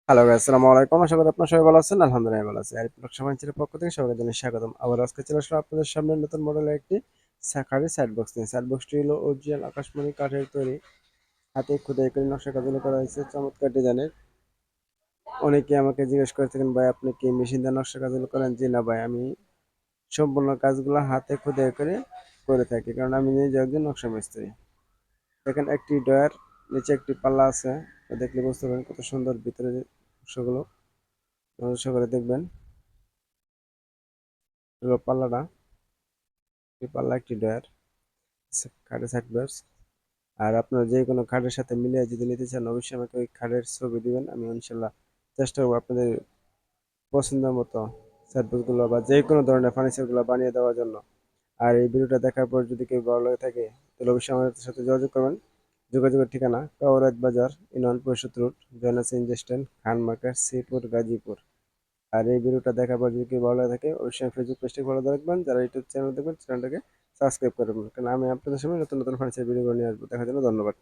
Hello guys, আসসালামু আলাইকুম। আশা করি আপনারা সবাই ভালো আছেন। আলহামদুলিল্লাহ আমি ভালো আছি। আরিফ প্রোডাকশন ফার্নিচারের পক্ষ থেকে সবাইকে জানাই স্বাগতম। আবার আজকে চলে আসলাম আপনাদের সামনে নতুন মডেলের একটি খাটের সাইড বক্স নিয়ে। সাইড বক্সটি হলো অরিজিনাল আকাশমণি কাঠের তৈরি, হাতে খোদাই করে নকশা কাজগুলো করা হয়েছে চমৎকার ডিজাইনের। অনেকে আমাকে জিজ্ঞেস করে থাকেন, ভাই আপনি কি মেশিন দিয়ে নকশা কাজগুলো করেন? জি না ভাই, আমি সম্পূর্ণ কাজগুলো হাতে খোদাই করে করে থাকি, কারণ আমি নিজে একজন নকশা মিস্ত্রি। দেখেন একটি ডয়ার, নিচে একটি পাল্লা আছে। তো দেখলে বুঝতে পারেন কত সুন্দর ভিতরে নকশাগুলো। নকশা করে দেখবেন হলো পাল্লাটা, এই পাল্লা একটি ডয়ার, খাটের সাইড ব্যাস। আর আপনার যে কোনো খাটের সাথে মিলিয়ে যদি নিতে চান, অবশ্যই আমাকে ওই খাটের ছবি দিবেন। আমি ইনশাল্লাহ চেষ্টা করবো আপনাদের পছন্দ মতো সাইডবোর্ডগুলো বা যে কোনো ধরনের ফার্নিচারগুলো বানিয়ে দেওয়ার জন্য। আর এই ভিডিওটা দেখার পর যদি কেউ ভালো লাগে থাকে, তাহলে অবশ্যই আমাদের সাথে যোগাযোগ করবেন। যোগাযোগের ঠিকানা কাউরাত বাজার, ইউনিয়ন পরিষদ রোড, জয়নাস ইন্ডাস্ট্রিয়াল, খান মার্কেট, শ্রীপুর, গাজীপুর। আর এই ভিডিওটা দেখার পর যদি কেউ ভালো লাগে থাকে, অবশ্যই ফেসবুক পেজটাকে ফলো রাখবেন। যারা ইউটিউব চ্যানেল দেখবেন, চ্যানেলটাকে সাবস্ক্রাইব করবেন, কারণ আমি আপনাদের সামনে নতুন নতুন ফার্নিচার ভিডিও নিয়ে আসবো। দেখার জন্য ধন্যবাদ।